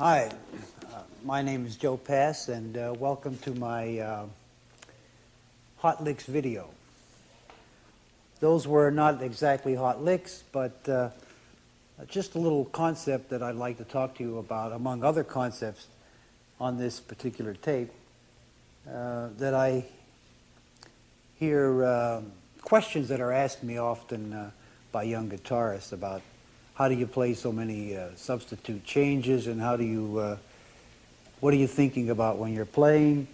Hi, my name is Joe Pass, and welcome to my hot licks video. Those were not exactly hot licks, but just a little concept that I'd like to talk to you about, among other concepts on this particular tape, that I hear questions that are asked me often by young guitarists about how do you play so many substitute changes, and how do you, what are you thinking about when you're playing?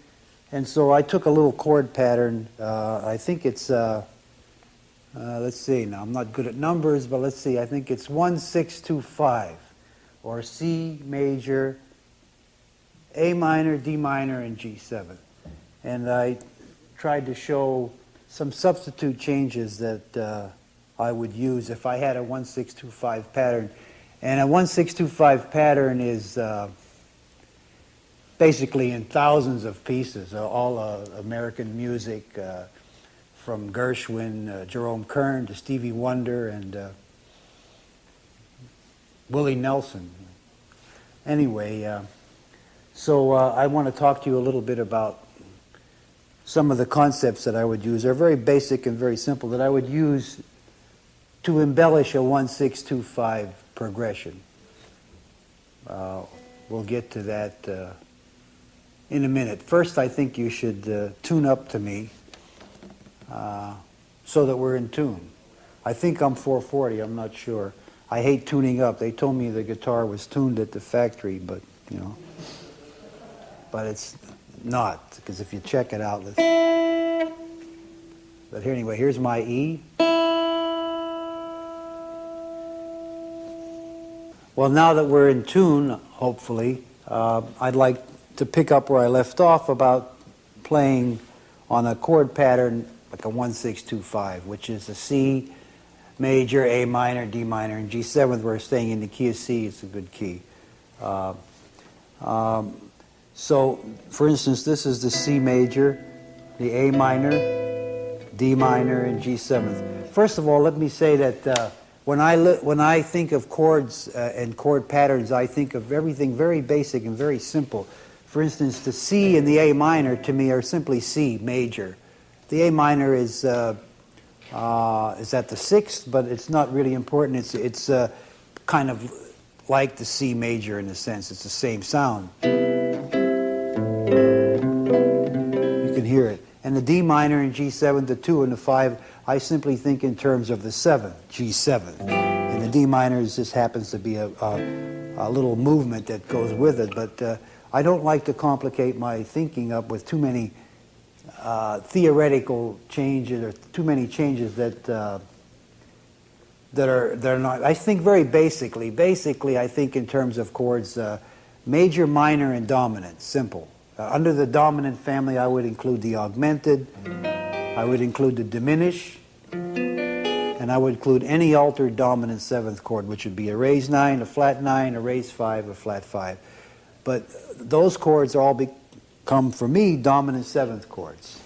And so I took a little chord pattern. I think it's, let's see, now I'm not good at numbers, but let's see, I think it's 1-6-2-5, or C major, A minor, D minor, and G7. And I tried to show some substitute changes that I would use if I had a 1-6-2-5 pattern. And a 1-6-2-5 pattern is basically in thousands of pieces, all American music, from Gershwin, Jerome Kern to Stevie Wonder and Willie Nelson. Anyway, so I want to talk to you a little bit about some of the concepts that I would use. They're very basic and very simple, that I would use to embellish a 1-6-2-5 progression. We'll get to that in a minute. First, I think you should tune up to me so that we're in tune. I think I'm 440, I'm not sure. I hate tuning up. They told me the guitar was tuned at the factory, but, you know, but it's not, because if you check it out, but here, anyway, here's my E. Well, now that we're in tune, hopefully, I'd like to pick up where I left off about playing on a chord pattern like a 1-6-2-5, which is a C major, A minor, D minor, and G7. We're staying in the key of C. It's a good key. So, for instance, this is the C major, the A minor, D minor, and G7. First of all, let me say that when I think of chords and chord patterns, I think of everything very basic and very simple. For instance, the C and the A minor to me are simply C major. The A minor is at the sixth, but it's not really important. It's kind of like the C major in a sense. It's the same sound. You can hear it. And the D minor and G7, the 2 and the 5, I simply think in terms of the 7, G7. And the D minor just happens to be a little movement that goes with it. But I don't like to complicate my thinking up with too many theoretical changes, or too many changes that are not. I think very basically. Basically, I think in terms of chords, major, minor, and dominant. Simple. Under the dominant family, I would include the augmented, I would include the diminish, and I would include any altered dominant seventh chord, which would be a raised 9, a flat 9, a raised 5, a flat 5. But those chords all become, for me, dominant seventh chords.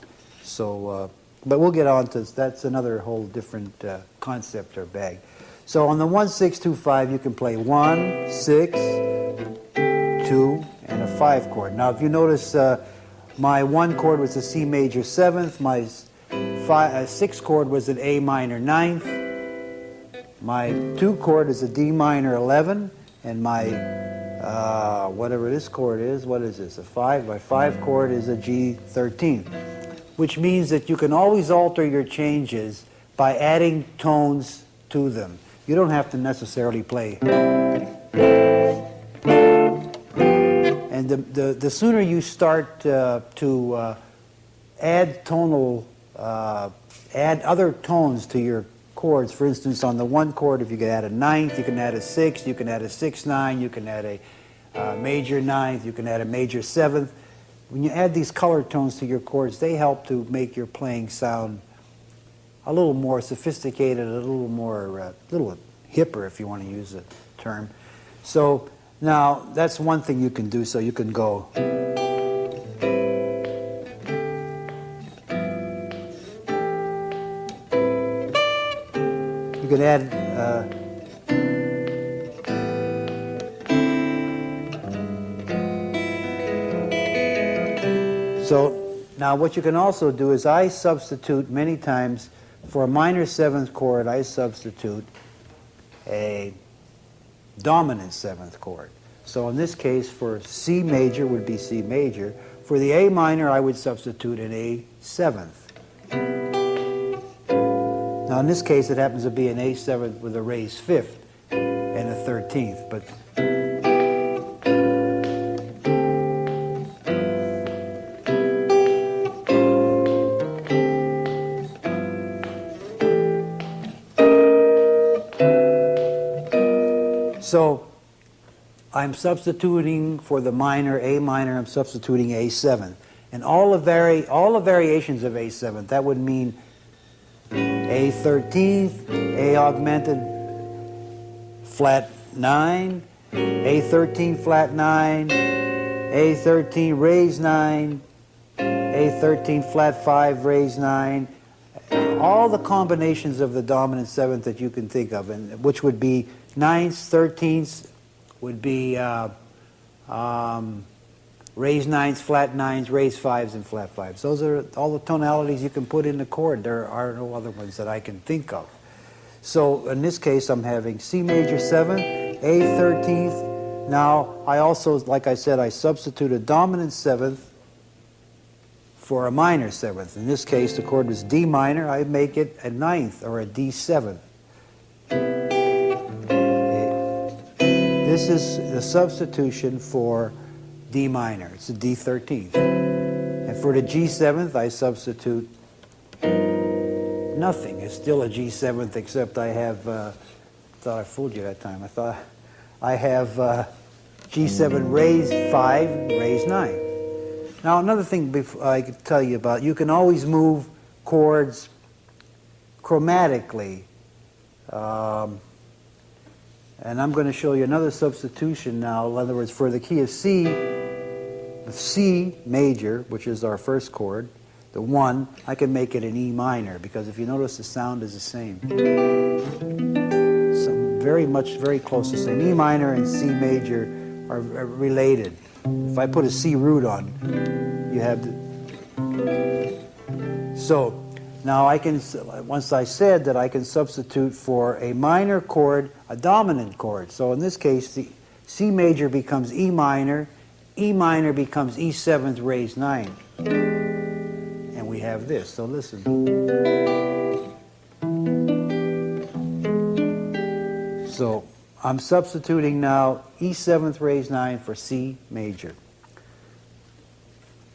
So, but we'll get on to that's another whole different concept or bag. So on the 1-6-2-5, you can play 1, 6, 2, and a 5 chord. Now, if you notice, my 1 chord was a C major 7th, my 6 chord was an A minor 9th, my 2 chord is a D minor 11, and my whatever this chord is, what is this, a 5? My 5 chord is a G 13th, which means that you can always alter your changes by adding tones to them. You don't have to necessarily play. And the sooner you start to add tonal, add other tones to your chords. For instance, on the 1 chord, if you can add a 9th, you can add a 6th, you can add a 6-9, you can add a major 9th, you can add a major 7th. When you add these color tones to your chords, they help to make your playing sound a little more sophisticated, a little more, little hipper, if you want to use the term. So now that's one thing you can do. So you can go. You can add So now what you can also do is I substitute many times for a minor seventh chord, I substitute a dominant seventh chord. So in this case, for C major would be C major. For the A minor, I would substitute an A seventh. Now in this case, it happens to be an A seventh with a raised fifth and a 13th, but so I'm substituting for the minor, A minor, I'm substituting A7. And all the variations of A7, that would mean A 13th, A augmented, flat 9, A 13 flat 9, A 13 raised 9, A 13 flat 5 raised 9, all the combinations of the dominant seventh that you can think of, and which would be 9ths, 13ths, would be raised 9s, flat 9s, raised 5s, and flat 5s. Those are all the tonalities you can put in the chord. There are no other ones that I can think of. So in this case, I'm having C major 7th, A 13th. Now, I also, like I said, I substitute a dominant 7th for a minor 7th. In this case, the chord was D minor. I make it a 9th or a D 7th. This is the substitution for D minor. It's a D 13th. And for the G 7th, I substitute nothing. It's still a G 7th, except I have, thought I fooled you that time. I thought I have G 7 raised 5, raised 9. Now, another thing I could tell you about, you can always move chords chromatically. And I'm going to show you another substitution now. In other words, for the key of C, the C major, which is our first chord, the 1, I can make it an E minor, because if you notice, the sound is the same. So very close to the same. E minor and C major are related. If I put a C root on, you have the... So now I can, once I said that I can substitute for a minor chord, a dominant chord. So in this case, the C major becomes E minor becomes E 7th raised 9. And we have this. So listen. So I'm substituting now E 7th raised 9 for C major,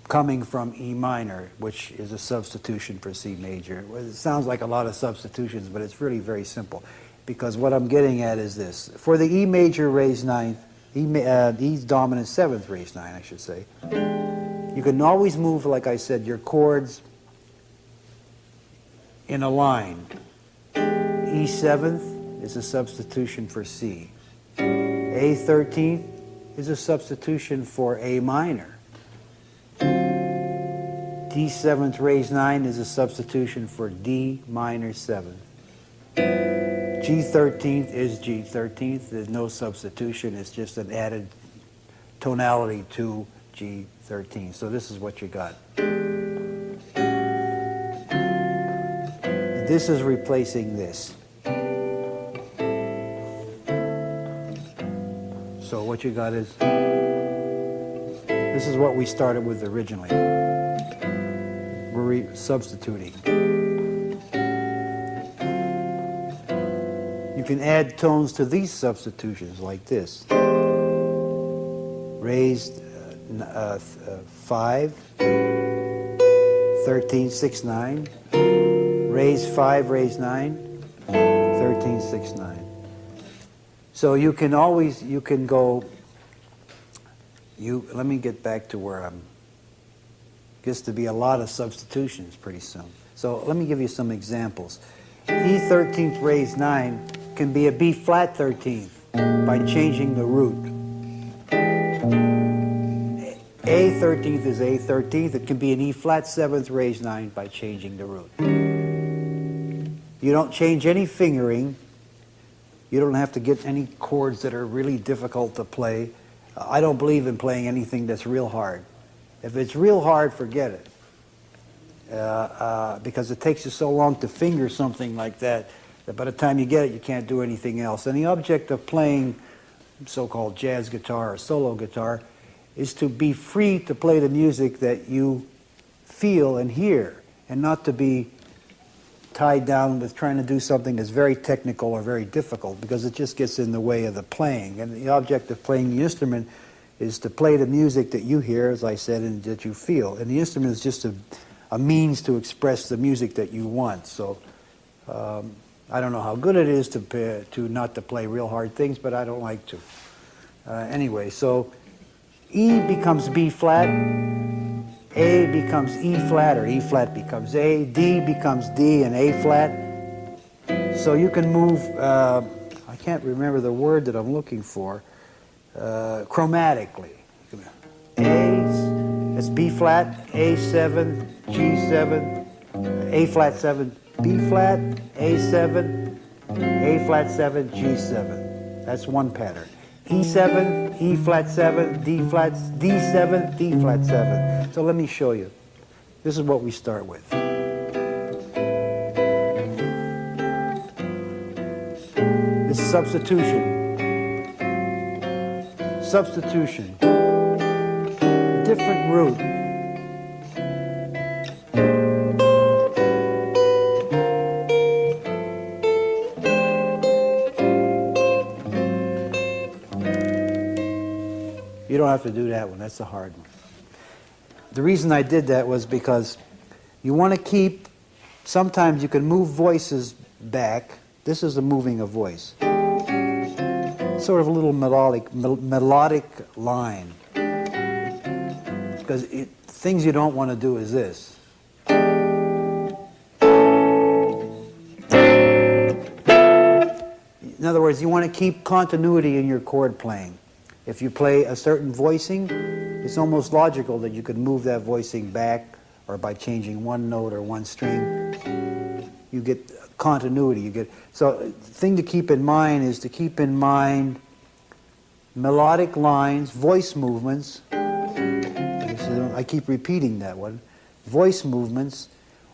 coming from E minor, which is a substitution for C major. It sounds like a lot of substitutions, but it's really very simple, because what I'm getting at is this. For the E major raised 9th, E dominant 7th raised 9, I should say, you can always move, like I said, your chords in a line. E 7th is a substitution for C. A 13th is a substitution for A minor. D 7th raised 9 is a substitution for D minor 7th. G 13th is G 13th. There's no substitution. It's just an added tonality to G 13th. So this is what you got. This is replacing this. So what you got is, this is what we started with originally. We're substituting. You can add tones to these substitutions like this. Raised 5, 13, 6, 9. Raised 5, raised 9, 13, 6, 9. So you can always, you can go, let me get back to where I'm, gets to be a lot of substitutions pretty soon. So let me give you some examples. E 13th raised 9 can be a B flat 13th by changing the root. A 13th is A 13th. It can be an E flat 7th raised 9 by changing the root. You don't change any fingering. You don't have to get any chords that are really difficult to play. I don't believe in playing anything that's real hard. If it's real hard, forget it. Because it takes you so long to finger something like that, that by the time you get it, you can't do anything else. And the object of playing so-called jazz guitar or solo guitar is to be free to play the music that you feel and hear, and not to be tied down with trying to do something that's very technical or very difficult, because it just gets in the way of the playing. And the object of playing the instrument is to play the music that you hear, as I said, and that you feel. And the instrument is just a means to express the music that you want. So I don't know how good it is to not to play real hard things, but I don't like to. Anyway, so E becomes B flat, A becomes E flat, or E flat becomes A, D becomes D and A flat. So you can move, I can't remember the word that I'm looking for, chromatically. A, it's B flat, A7, G7, A flat 7, B flat, A7, A flat 7, G7. That's one pattern. E7, E flat 7, D flat, D7, D flat 7. So let me show you. This is what we start with. This is substitution. Substitution. Different root. You don't have to do that one. That's a hard one. The reason I did that was because you want to keep, sometimes you can move voices back. This is the moving a voice. Sort of a little melodic line. Because things you don't want to do is this. In other words, you want to keep continuity in your chord playing. If you play a certain voicing, it's almost logical that you could move that voicing back, or by changing one note or one string, you get continuity. So the thing to keep in mind is to keep in mind melodic lines, voice movements. I keep repeating that one. Voice movements,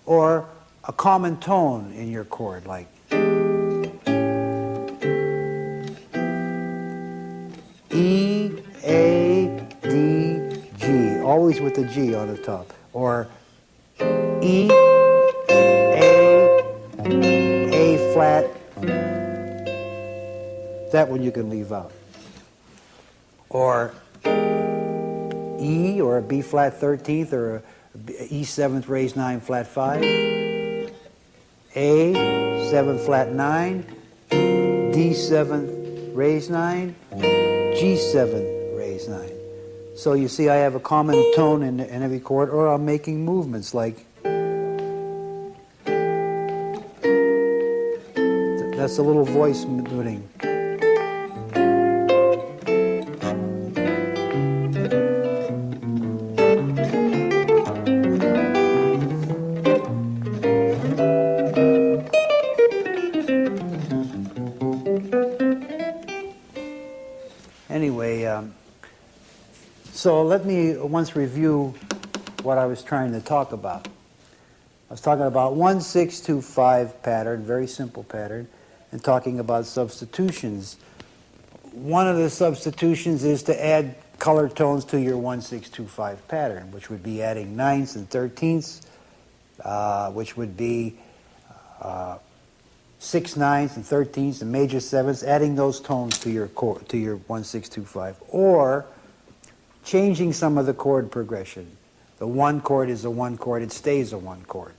or a common tone in your chord, like E, A, D, G, always with the G on the top, or E, A flat. That one you can leave out. Or E, or a B flat 13th, or a E 7th raised 9 flat 5, A 7 flat 9, D 7 raised 9, G 7 raised 9. So you see I have a common tone in every chord, or I'm making movements like, that's a little voice moving. Anyway, so let me once review what I was trying to talk about. I was talking about 1, 6, 2, 5 pattern, very simple pattern, and talking about substitutions. One of the substitutions is to add color tones to your 1, 6, 2, 5 pattern, which would be adding 9ths and 13ths, which would be 6 9ths and 13ths and major 7ths, adding those tones to your chord, to your 1, 6, 2, 5, or changing some of the chord progression. The 1 chord is a 1 chord, it stays a 1 chord.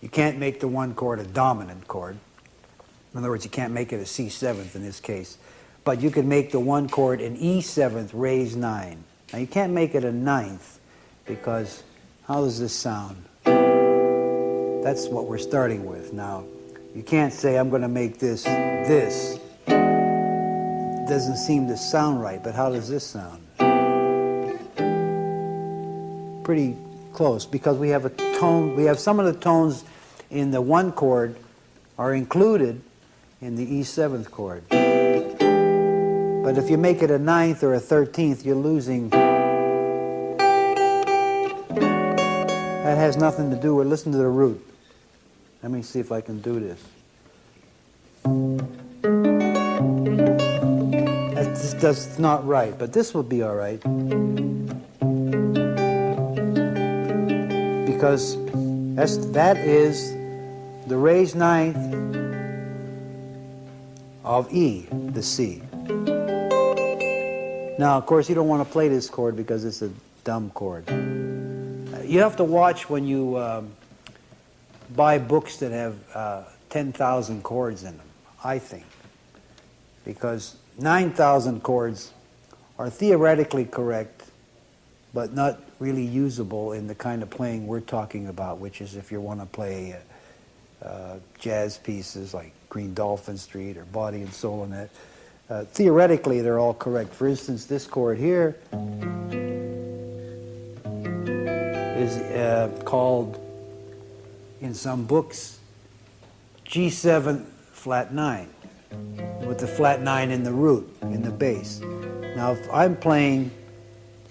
You can't make the 1 chord a dominant chord. In other words, you can't make it a C 7th in this case. But you can make the 1 chord an E 7th raised 9. Now you can't make it a 9th, because how does this sound? That's what we're starting with. Now, you can't say I'm going to make this. It doesn't seem to sound right, but how does this sound? Pretty close, because we have a tone, we have some of the tones in the 1 chord are included in the E 7th chord. But if you make it a 9th or a 13th, you're losing That has nothing to do with, listen to the root. Let me see if I can do this. That's not right, but this will be all right. Because that is the raised ninth of E, the C. Now, of course, you don't want to play this chord because it's a dumb chord. You have to watch when you buy books that have 10,000 chords in them, I think. Because 9,000 chords are theoretically correct, but not really usable in the kind of playing we're talking about, which is if you want to play jazz pieces like Green Dolphin Street or Body and Soul and that. Theoretically, they're all correct. For instance, this chord here is called, in some books, G7 flat 9, with the flat 9 in the root, in the bass. Now, if I'm playing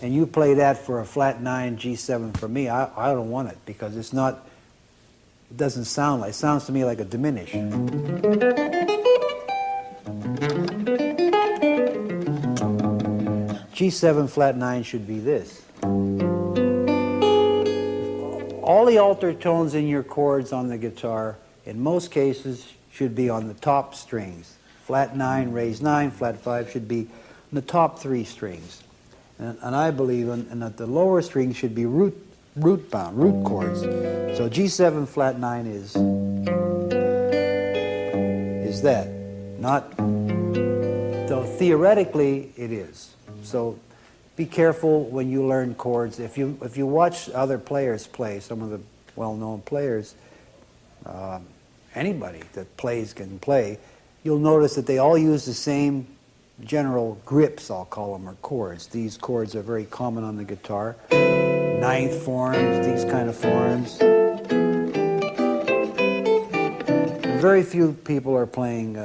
and you play that for a flat 9 G7 for me, I don't want it because it's not, it doesn't sound like, it sounds to me like a diminished. G7 flat 9 should be this. All the altered tones in your chords on the guitar, in most cases, should be on the top strings. Flat 9, raised 9, flat 5 should be on the top 3 strings. And I believe that the lower strings should be root chords. So G7 flat 9 is that. Not, though theoretically it is. So be careful when you learn chords. If you watch other players play, some of the well-known players, anybody that plays can play, you'll notice that they all use the same general grips, I'll call them, or chords. These chords are very common on the guitar. Ninth forms, these kind of forms. Very few people are playing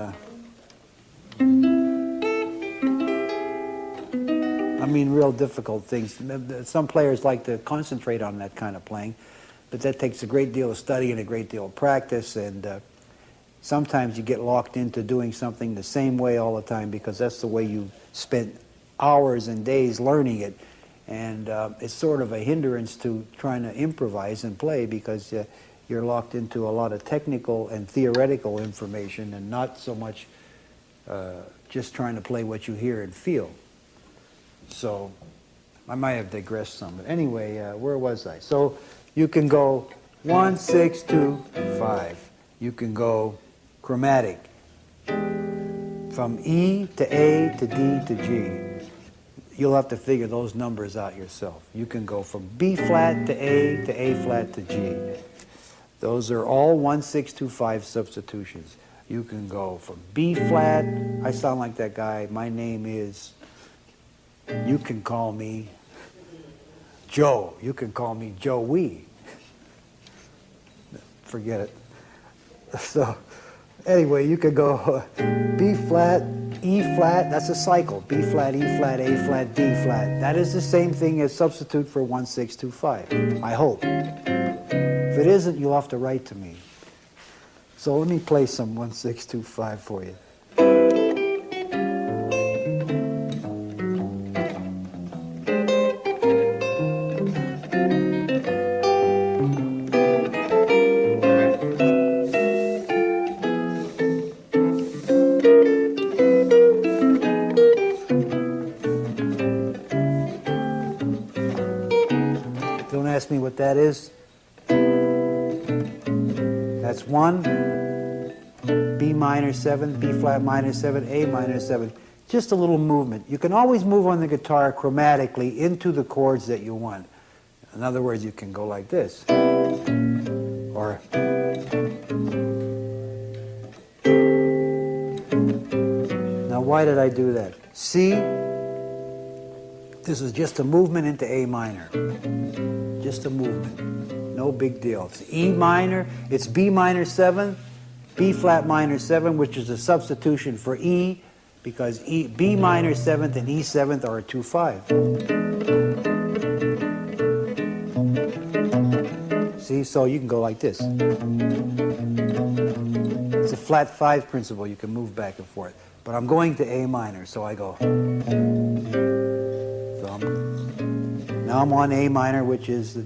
real difficult things. Some players like to concentrate on that kind of playing, but that takes a great deal of study and a great deal of practice, and sometimes you get locked into doing something the same way all the time because that's the way you spent hours and days learning it, and it's sort of a hindrance to trying to improvise and play because you're locked into a lot of technical and theoretical information and not so much just trying to play what you hear and feel. So I might have digressed some, but anyway, where was I? So you can go 1, 6, 2, 5. You can go chromatic from E to A to D to G. You'll have to figure those numbers out yourself. You can go from B flat to A flat to G. Those are all 1, 6, 2, 5 substitutions. You can go from B flat, I sound like that guy, my name is, you can call me Joe. You can call me Joey. Forget it. So anyway, you could go B flat, E flat, that's a cycle. B flat, E flat, A flat, D flat. That is the same thing as substitute for 1, 6, 2, 5, I hope. If it isn't, you'll have to write to me. So let me play some 1, 6, 2, 5 for you. Don't ask me what that is. That's 1, B minor 7, B flat minor 7, A minor 7. Just a little movement. You can always move on the guitar chromatically into the chords that you want. In other words, you can go like this. Or now why did I do that? C, this is just a movement into A minor. Just a movement. No big deal. It's E minor, it's B minor 7, B flat minor 7, which is a substitution for E, because B minor 7th and E 7th are a 2/5. See, so you can go like this. It's a flat 5 principle. You can move back and forth. But I'm going to A minor, so I go. So now I'm on A minor, which is the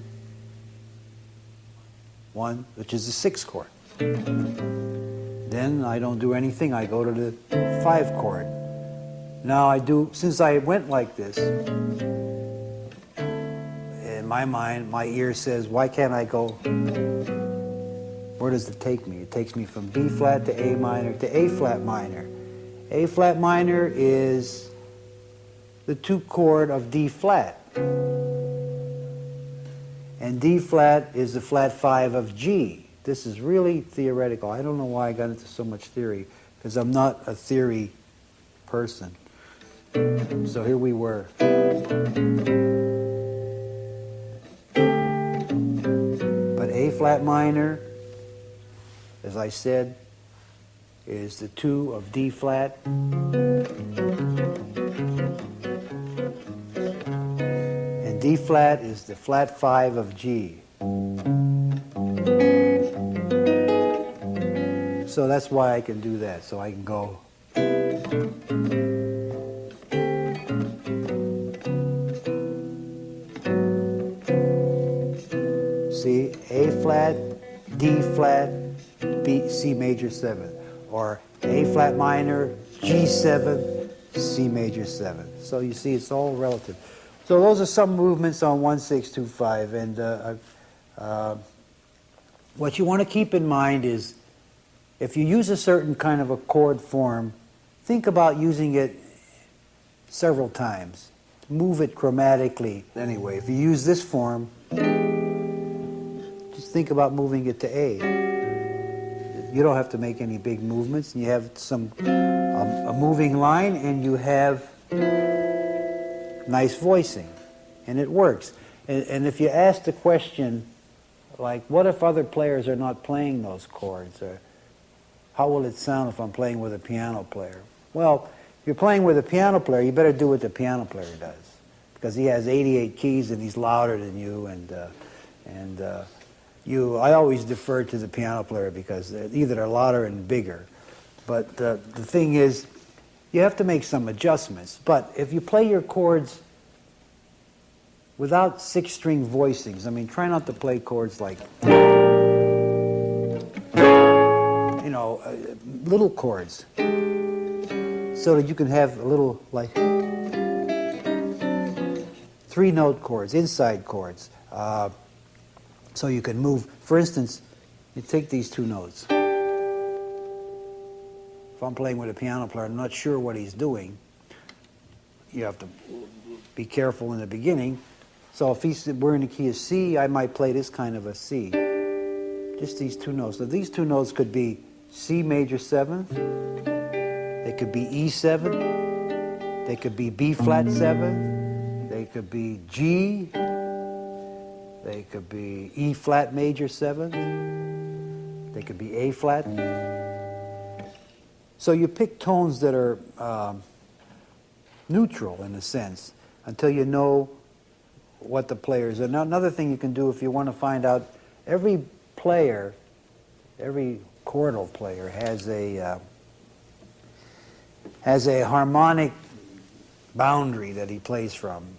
1, which is the 6th chord. Then I don't do anything. I go to the 5 chord. Now I do, since I went like this, in my mind, my ear says, why can't I go? Where does it take me? It takes me from B flat to A minor to A flat minor. A flat minor is the 2 chord of D flat. And D flat is the flat 5 of G. This is really theoretical. I don't know why I got into so much theory, because I'm not a theory person. So here we were. But A flat minor, as I said, is the 2 of D flat. And D flat is the flat 5 of G. So that's why I can do that. So I can go. See, A flat, D flat, B, C major 7. Or A flat minor, G7, C major 7. So you see, it's all relative. So those are some movements on 1625. And what you want to keep in mind is, if you use a certain kind of a chord form, think about using it several times. Move it chromatically. Anyway, if you use this form, just think about moving it to A. You don't have to make any big movements. You have some a moving line, and you have nice voicing, and it works. And if you ask the question, like, what if other players are not playing those chords? Or how will it sound if I'm playing with a piano player? Well, if you're playing with a piano player, you better do what the piano player does, because he has 88 keys and he's louder than you, I always defer to the piano player because they're louder and bigger. But the thing is, you have to make some adjustments. But if you play your chords without 6-string voicings, I mean, try not to play chords like, little chords, so that you can have a little, like, 3-note chords, inside chords. So you can move. For instance, you take these 2 notes. If I'm playing with a piano player, I'm not sure what he's doing. You have to be careful in the beginning. So if we're in the key of C, I might play this kind of a C. Just these 2 notes. So these 2 notes could be C major 7th. They could be E7. They could be B flat 7th. They could be G. They could be E flat major 7th. They could be A flat. So you pick tones that are neutral in a sense until you know what the players are. Now, another thing you can do if you want to find out, every player, every chordal player has a harmonic boundary that he plays from,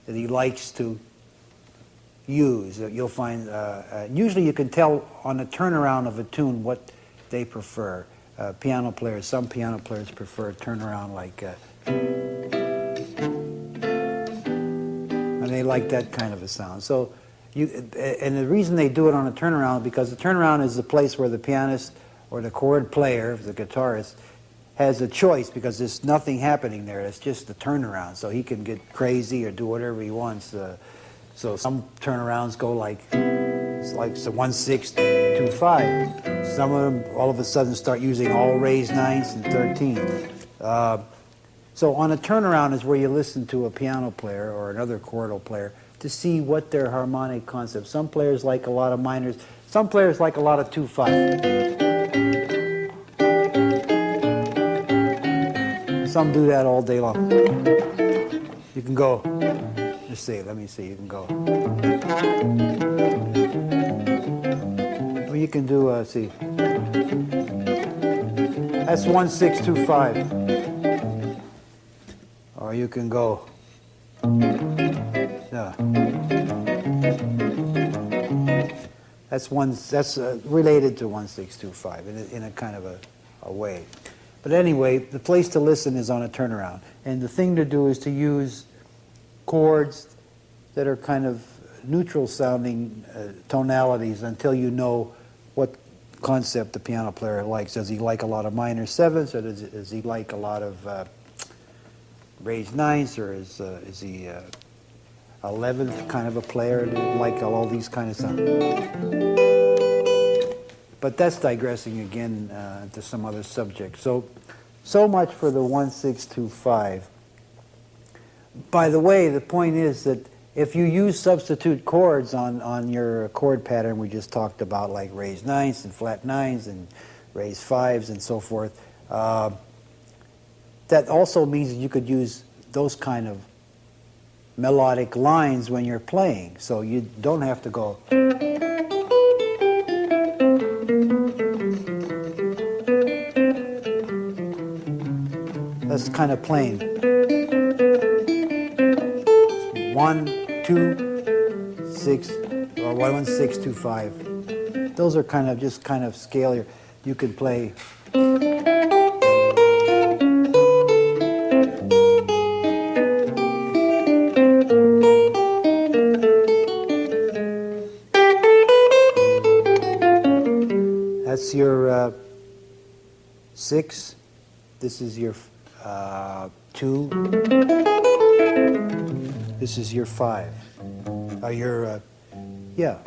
that he likes to use. You'll find, usually you can tell on the turnaround of a tune what they prefer. Piano players, some piano players prefer turnaround like, and they like that kind of a sound. So, and the reason they do it on a turnaround is because the turnaround is the place where the pianist or the chord player, the guitarist, has a choice, because there's nothing happening there. It's just the turnaround. So he can get crazy or do whatever he wants. So some turnarounds go like, it's like 1-6-2-5. Some of them all of a sudden start using all raised 9ths and 13ths. So on a turnaround is where you listen to a piano player or another chordal player to see what their harmonic concept. Some players like a lot of minors. Some players like a lot of 2-5. Some do that all day long. You can go. Let's see. Let me see. You can go. Well, you can do. See. That's 1625. Or you can go. Yeah. That's related to 1625 in a kind of a way. But anyway, the place to listen is on a turnaround. And the thing to do is to use chords that are kind of neutral sounding tonalities until you know what concept the piano player likes. Does he like a lot of minor sevenths, or does he like a lot of raised ninths, or is he 11th kind of a player, like all these kind of sounds? But that's digressing again to some other subject. So much for the 1625. By the way, the point is that if you use substitute chords on your chord pattern we just talked about, like raised ninths and flat nines and raised fives and so forth, that also means that you could use those kind of melodic lines when you're playing. So you don't have to go. That's kind of plain. 1, 2, 6, or 1625. Those are kind of just kind of scale. You could play. That's your 6. This is your 2. This is your 5. Yeah.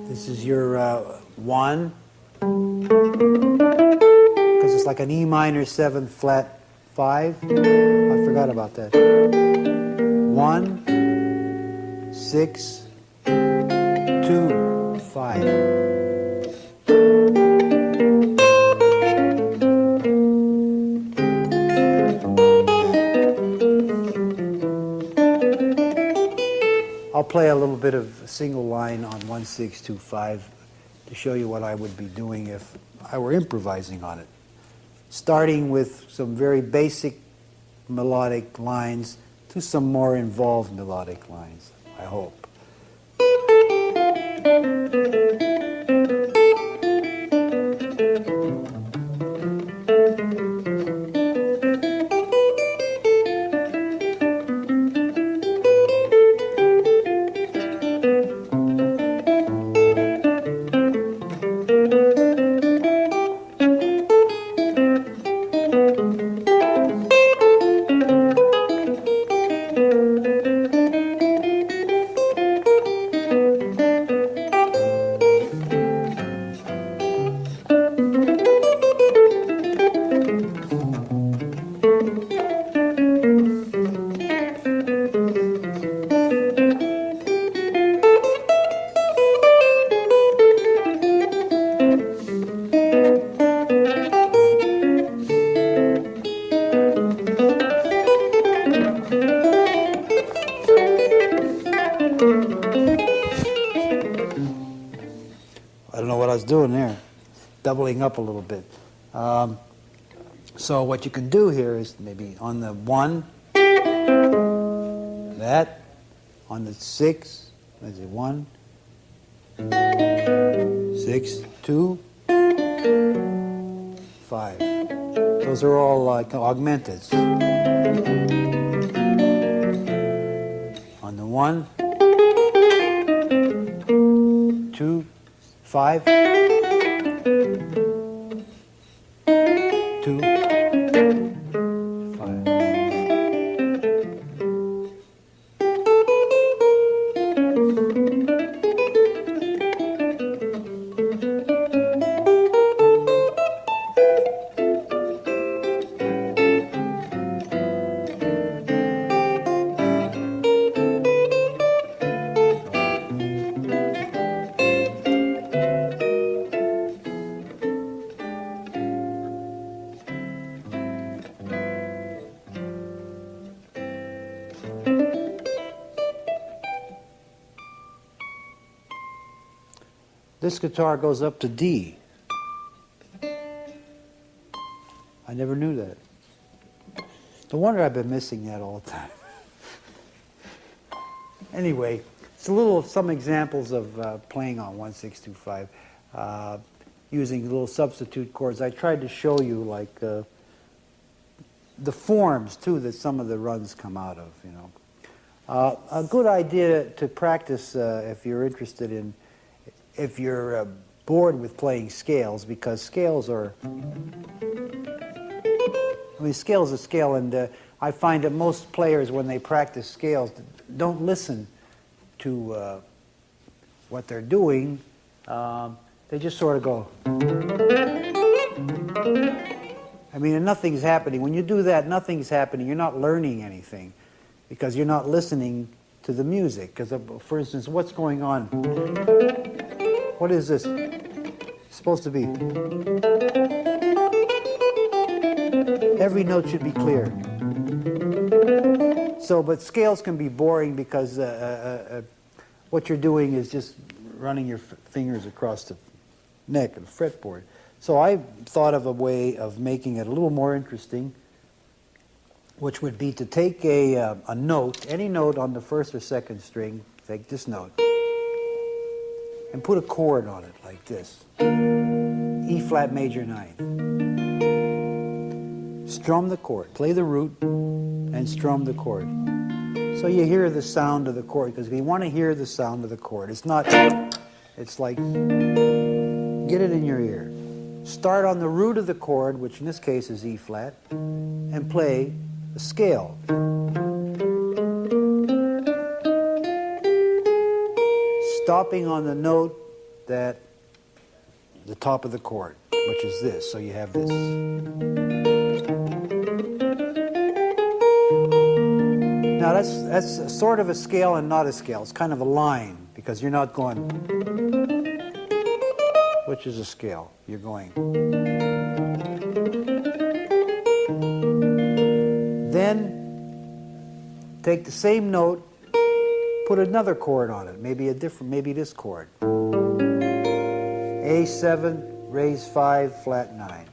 This is your 1. Because it's like an E minor 7 flat 5. I forgot about that. 1, 6, 2, 5. I'll play a little bit of a single line on 1625 to show you what I would be doing if I were improvising on it. Starting with some very basic melodic lines to some more involved melodic lines, I hope. I don't know what I was doing there, doubling up a little bit. So what you can do here is maybe on the 1, that, on the 6, let's see, 1, 6, 2, 5. Those are all like augmenteds. On the 1, 2, 5, 2, 5. this guitar goes up to D. I never knew that. No wonder I've been missing that all the time. Anyway, it's some examples of playing on 1-6-2-5 using little substitute chords. I tried to show you like the forms too that some of the runs come out of. You know, a good idea to practice if you're interested in, if you're bored with playing scales, because scales are. I mean, scale's a scale, and I find that most players, when they practice scales, don't listen to what they're doing. They just sort of go. I mean, and nothing's happening. When you do that, nothing's happening. You're not learning anything because you're not listening to the music. Because, for instance, what's going on? What is this? It's supposed to be. Every note should be clear. So, but scales can be boring because what you're doing is just running your fingers across the neck of the fretboard. So I thought of a way of making it a little more interesting, which would be to take a note, any note on the first or second string, take this note, and put a chord on it like this. E flat major 9. Strum the chord, play the root, and strum the chord. So you hear the sound of the chord, because you want to hear the sound of the chord. It's not, it's like, get it in your ear. Start on the root of the chord, which in this case is E flat, and play the scale. Stopping on the note that, the top of the chord, which is this, so you have this. Now that's sort of a scale and not a scale. It's kind of a line, because you're not going, which is a scale. You're going. Then take the same note, put another chord on it, maybe a different, maybe this chord. A7, raise 5, flat 9.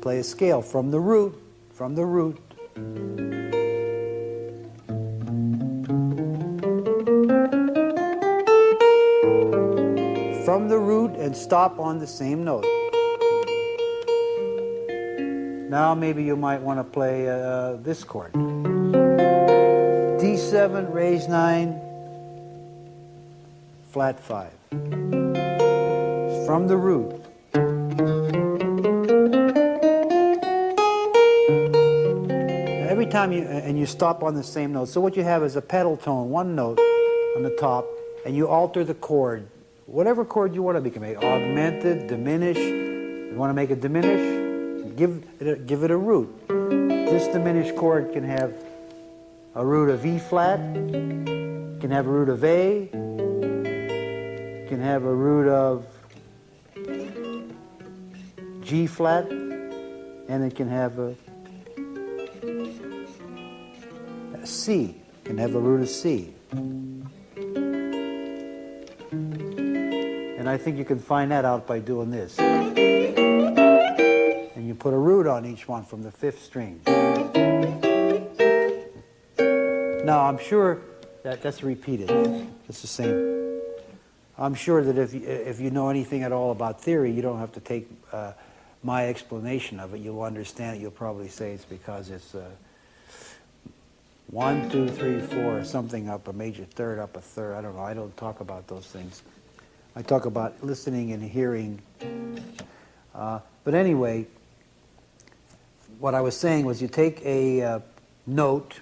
Play a scale from the root, from the root. From the root and stop on the same note. Now maybe you might want to play this chord. D7, raise 9, flat 5. From the root. Every time you stop on the same note. So what you have is a pedal tone, one note on the top, and you alter the chord. Whatever chord you want to make it, augmented, diminish. You want to make it diminish? Give it a root. This diminished chord can have a root of E flat, can have a root of A, can have a root of G flat, and it can have a C, can have a root of C. And I think you can find that out by doing this. And you put a root on each one from the 5th string. Now, I'm sure that's repeated. It's the same. I'm sure that if you know anything at all about theory, you don't have to take my explanation of it. You'll understand it. You'll probably say it's because it's 1, 2, 3, 4, something up a major third, up a third. I don't know. I don't talk about those things. I talk about listening and hearing. But anyway, what I was saying was you take a note,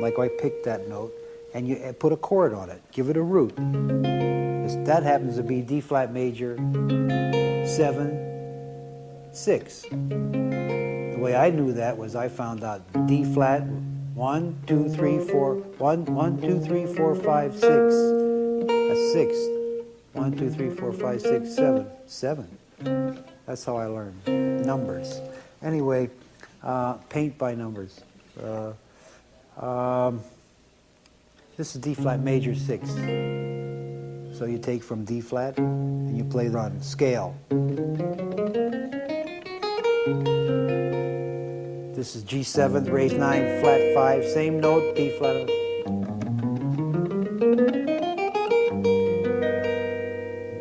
like I picked that note, and you put a chord on it. Give it a root. That happens to be D flat major 7, 6. The way I knew that was I found out D flat 1, 2, 3, 4, 1, 2, 3, 4, 5, 6. That's 6. 1, 2, 3, 4, 5, 6, 7. 7. That's how I learned numbers. Anyway, paint by numbers. This is D flat major 6. So you take from D flat and you play on scale. This is G7, raised 9, flat 5, same note, B flat.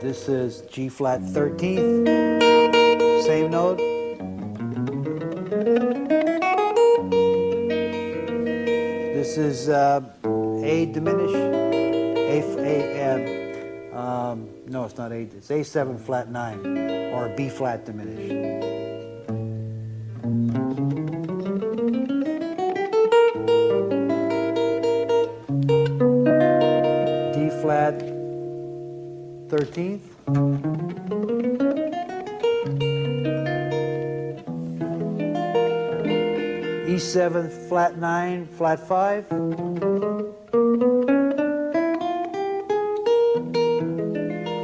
This is G flat 13th, same note. This is A diminished, no, it's not A, it's A7 flat 9, or B flat diminished. D flat 13th. E7 flat 9, flat 5.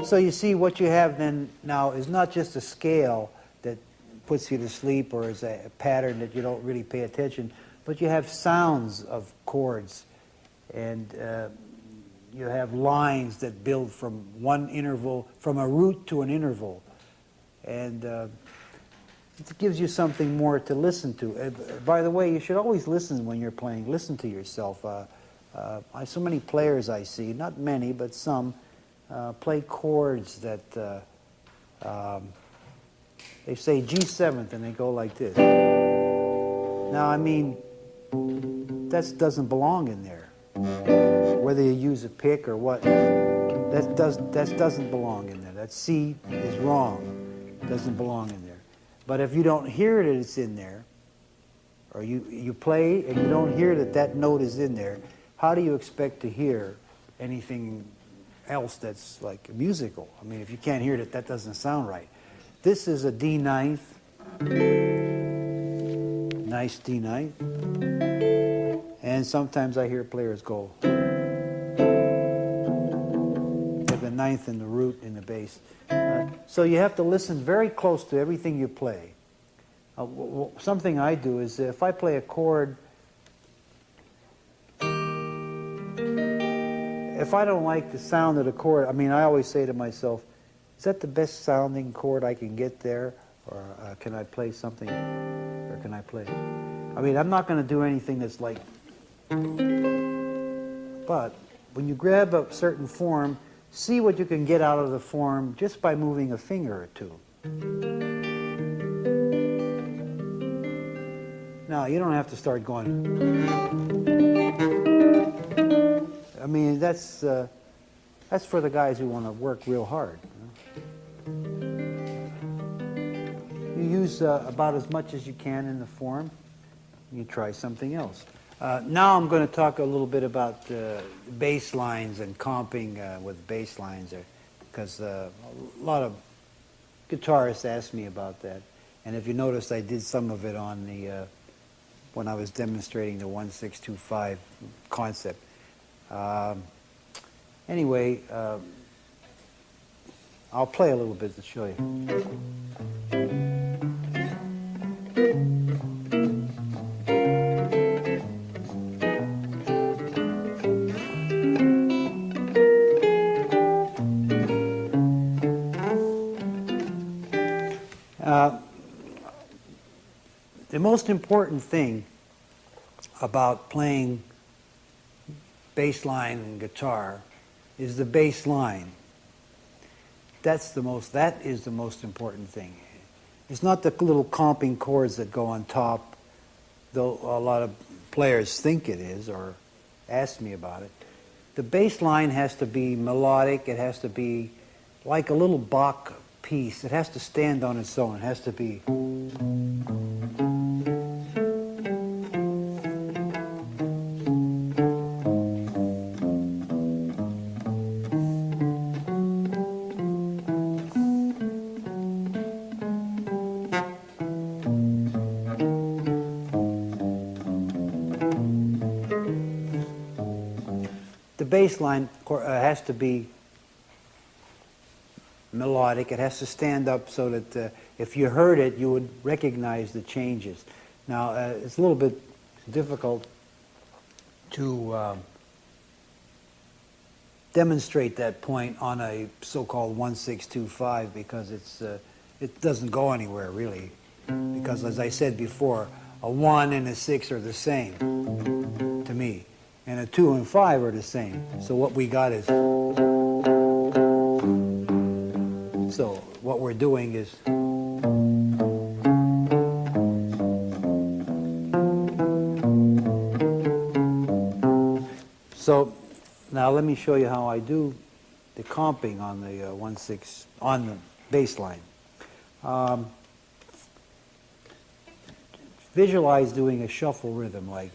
So you see what you have then now is not just a scale that puts you to sleep or is a pattern that you don't really pay attention, but you have sounds of chords, and you have lines that build from one interval, from a root to an interval, and it gives you something more to listen to. By the way, you should always listen when you're playing. Listen to yourself. So many players I see, not many, but some, play chords that they say G7th and they go like this. Now, I mean, that doesn't belong in there. Whether you use a pick or what, that doesn't belong in there. That C is wrong. It doesn't belong in there. But if you don't hear that it's in there, or you play and you don't hear that that note is in there, how do you expect to hear anything else that's like musical? I mean, if you can't hear it, that doesn't sound right. This is a D ninth, nice D ninth, and sometimes I hear players go with the ninth and the root in the bass. So you have to listen very close to everything you play. Something I do is if I play a chord, if I don't like the sound of the chord, I mean, I always say to myself, is that the best sounding chord I can get there? Or can I play something, or can I play? I mean, I'm not going to do anything that's like, but when you grab a certain form, see what you can get out of the form just by moving a finger or two. Now, you don't have to start going. I mean, that's for the guys who want to work real hard. You use about as much as you can in the form. You try something else. Now I'm going to talk a little bit about bass lines and comping with bass lines, because a lot of guitarists ask me about that. And if you notice, I did some of it on the when I was demonstrating the 1625 concept. Anyway, I'll play a little bit to show you. The most important thing about playing bass line and guitar is the bass line. That is the most important thing. It's not the little comping chords that go on top, though a lot of players think it is or ask me about it. The bass line has to be melodic. It has to be like a little Bach piece. It has to stand on its own. It has to be. The bass line has to be melodic. It has to stand up so that if you heard it, you would recognize the changes. Now, it's a little bit difficult to demonstrate that point on a so-called 1-6-2-5 because it doesn't go anywhere really. Because as I said before, a 1 and a 6 are the same to me, and a 2 and 5 are the same. So what we got is, so what we're doing is, so now let me show you how I do the comping on the 1-6 on the bass line. Visualize doing a shuffle rhythm like.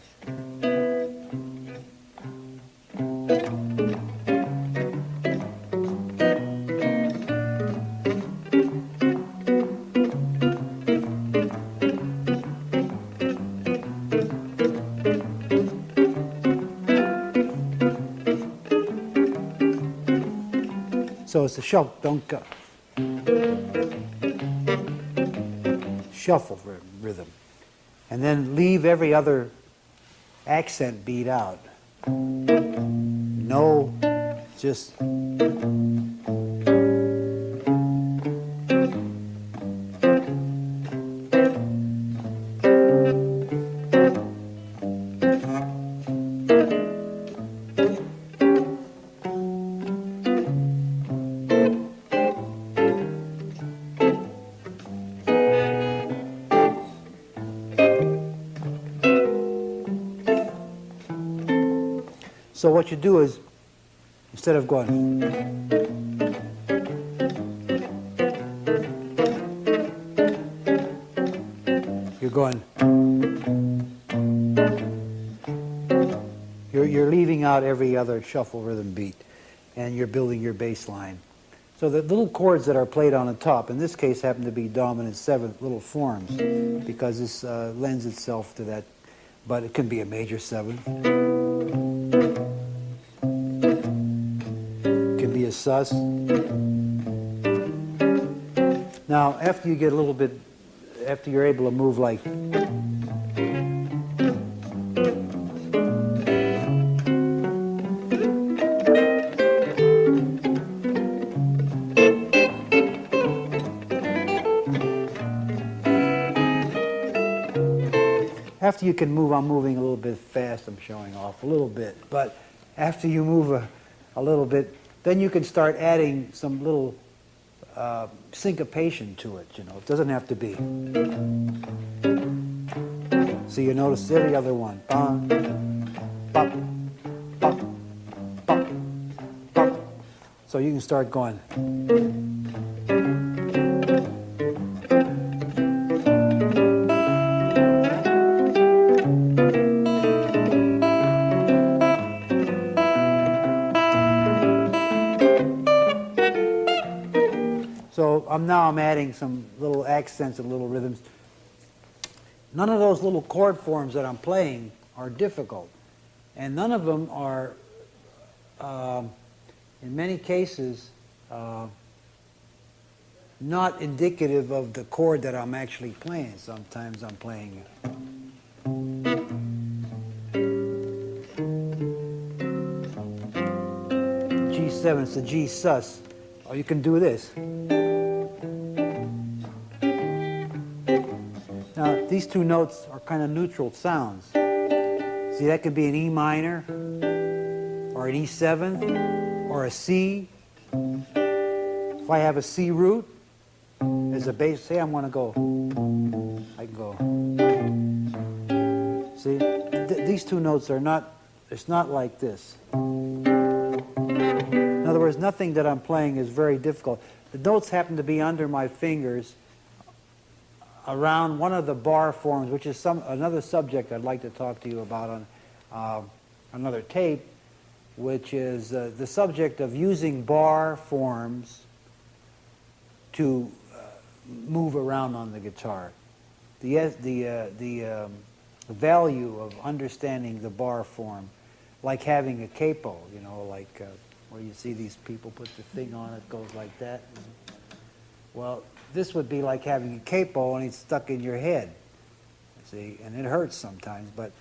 So it's a shuffle, don't go. Shuffle rhythm. And then leave every other accent beat out. No, just. So what you do is, instead of going, you're going, you're leaving out every other shuffle rhythm beat, and you're building your bass line. So the little chords that are played on the top, in this case, happen to be dominant seventh little forms, because this lends itself to that, but it can be a major seventh. A sus. Now, after you get a little bit, after you're able to move like, after you can move, I'm moving a little bit fast, I'm showing off a little bit, but after you move a little bit, then you can start adding some little syncopation to it, you know. It doesn't have to be. So you notice every other one. Bum, bop, bop, bop, bop. So you can start going. So now I'm adding some little accents and little rhythms. None of those little chord forms that I'm playing are difficult. And none of them are, in many cases, not indicative of the chord that I'm actually playing. Sometimes I'm playing G7, it's a G sus. Or you can do this. Now, these two notes are kind of neutral sounds. See, that could be an E minor, or an E7, or a C. If I have a C root as a bass, say I'm going to go, I can go. See, these two notes are not, it's not like this. In other words, nothing that I'm playing is very difficult. The notes happen to be under my fingers around one of the bar forms, which is another subject I'd like to talk to you about on another tape, which is the subject of using bar forms to move around on the guitar. The value of understanding the bar form, like having a capo, you know, like where you see these people put the thing on, it goes like that. Well, this would be like having a capo and it's stuck in your head, see, and it hurts sometimes, but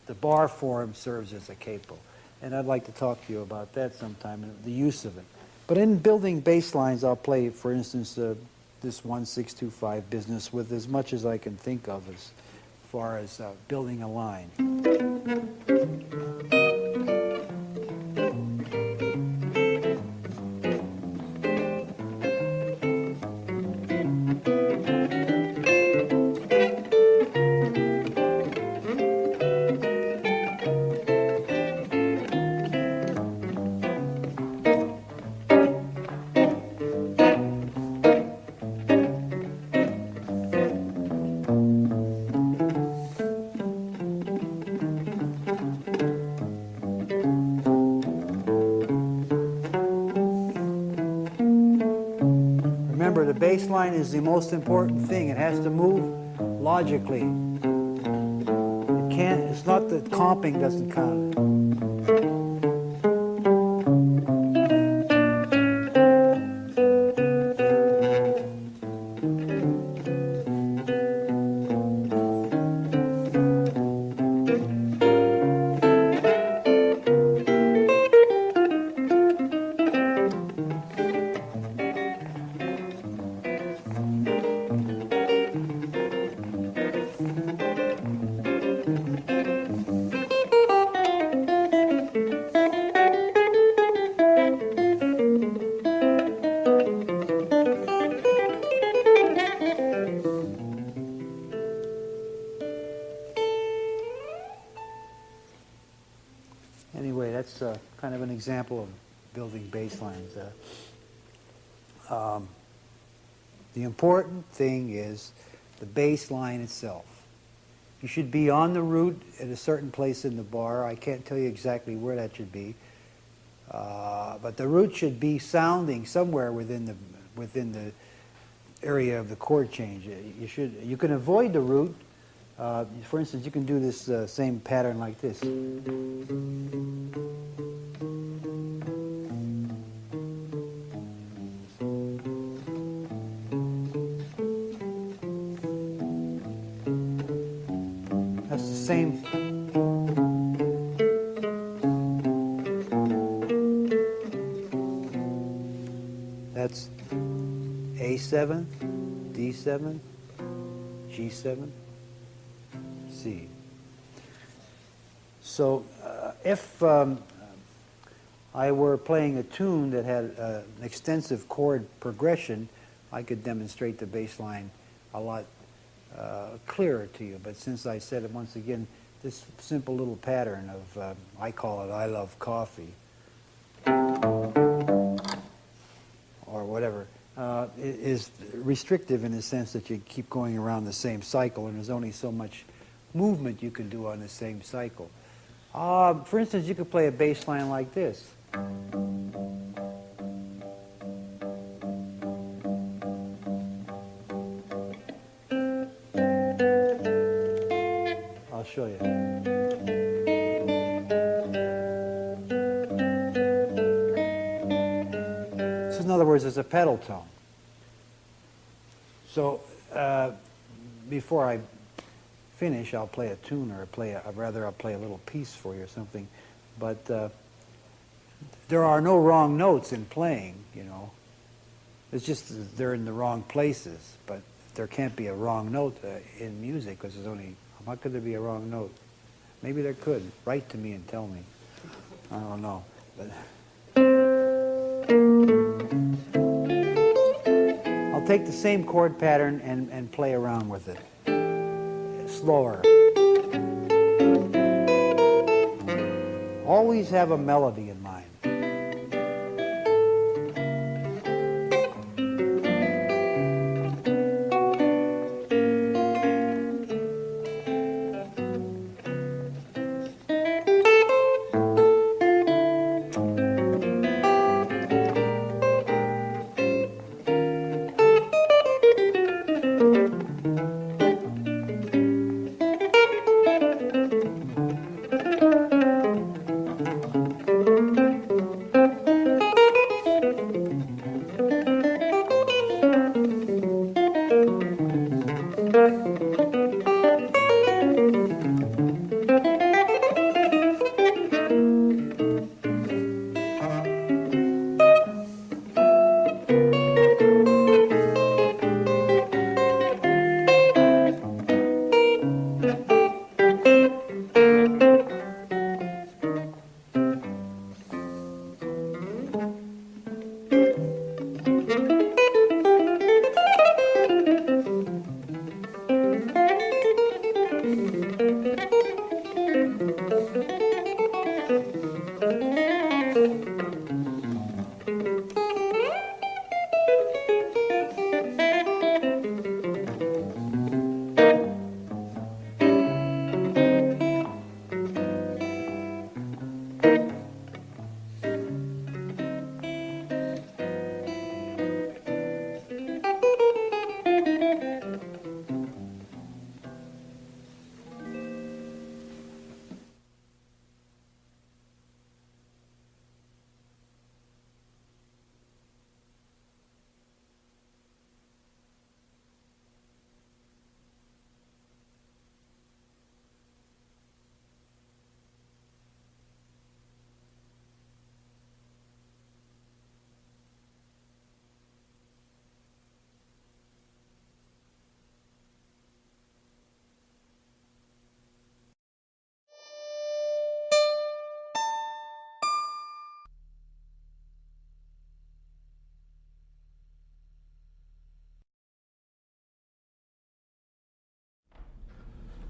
the bar form serves as a capo. And I'd like to talk to you about that sometime, and the use of it. But in building bass lines, I'll play, for instance, this 1-6-2-5 business with as much as I can think of as far as building a line. Remember, the bass line is the most important thing. It has to move logically. It can't, it's not that comping doesn't count. Anyway, that's kind of an example of building bass lines. The important thing is the bass line itself. You should be on the root at a certain place in the bar. I can't tell you exactly where that should be, but the root should be sounding somewhere within the area of the chord change. You can avoid the root. For instance, you can do this same pattern like this. That's the same. That's A7, D7, G7. C. So if I were playing a tune that had an extensive chord progression, I could demonstrate the bass line a lot clearer to you. But since I said it once again, this simple little pattern of, I call it I love coffee, or whatever, is restrictive in the sense that you keep going around the same cycle, and there's only so much movement you can do on the same cycle. For instance, you could play a bass line like this. I'll show you. So in other words, it's a pedal tone. So before I finish, I'll play a tune, or I'll play a little piece for you or something. But there are no wrong notes in playing, you know. It's just that they're in the wrong places. But there can't be a wrong note in music, because there's only, how could there be a wrong note? Maybe there could. Write to me and tell me. I don't know. But I'll take the same chord pattern and play around with it. Slower. Always have a melody in mind.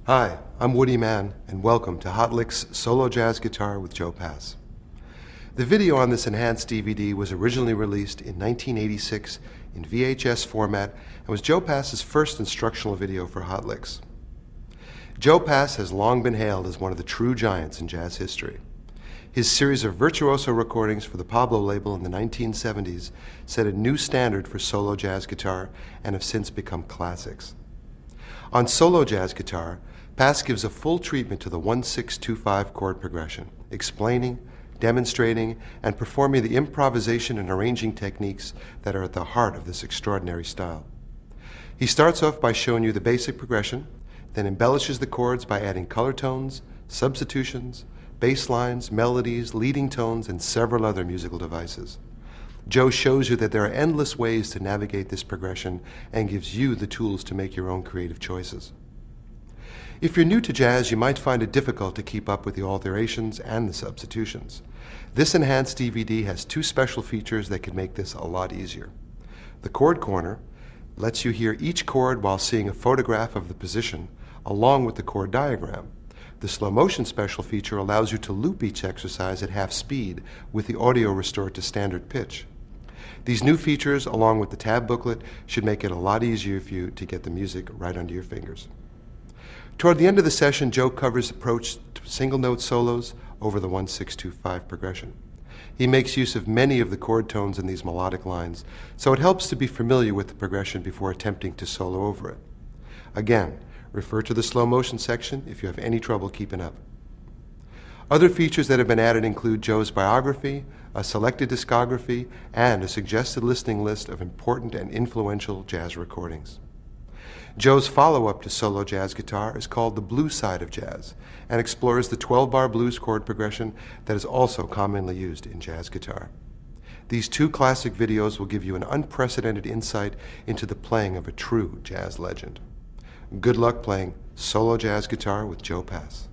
Hi, I'm Woody Mann, and welcome to Hot Licks Solo Jazz Guitar with Joe Pass. The video on this enhanced DVD was originally released in 1986 in VHS format and was Joe Pass's first instructional video for Hot Licks. Joe Pass has long been hailed as one of the true giants in jazz history. His series of virtuoso recordings for the Pablo label in the 1970s set a new standard for solo jazz guitar and have since become classics. On solo jazz guitar, Pass gives a full treatment to the 1-6-2-5 chord progression, explaining, demonstrating, and performing the improvisation and arranging techniques that are at the heart of this extraordinary style. He starts off by showing you the basic progression, then embellishes the chords by adding color tones, substitutions, bass lines, melodies, leading tones, and several other musical devices. Joe shows you that there are endless ways to navigate this progression and gives you the tools to make your own creative choices. If you're new to jazz, you might find it difficult to keep up with the alterations and the substitutions. This enhanced DVD has two special features that could make this a lot easier. The chord corner lets you hear each chord while seeing a photograph of the position along with the chord diagram. The slow motion special feature allows you to loop each exercise at half speed with the audio restored to standard pitch. These new features, along with the tab booklet, should make it a lot easier for you to get the music right under your fingers. Toward the end of the session, Joe covers approach to single note solos over the 1-6-2-5 progression. He makes use of many of the chord tones in these melodic lines, so it helps to be familiar with the progression before attempting to solo over it. Again, refer to the slow motion section if you have any trouble keeping up. Other features that have been added include Joe's biography, a selected discography, and a suggested listening list of important and influential jazz recordings. Joe's follow-up to solo jazz guitar is called The Blues Side of Jazz and explores the 12-bar blues chord progression that is also commonly used in jazz guitar. These two classic videos will give you an unprecedented insight into the playing of a true jazz legend. Good luck playing solo jazz guitar with Joe Pass.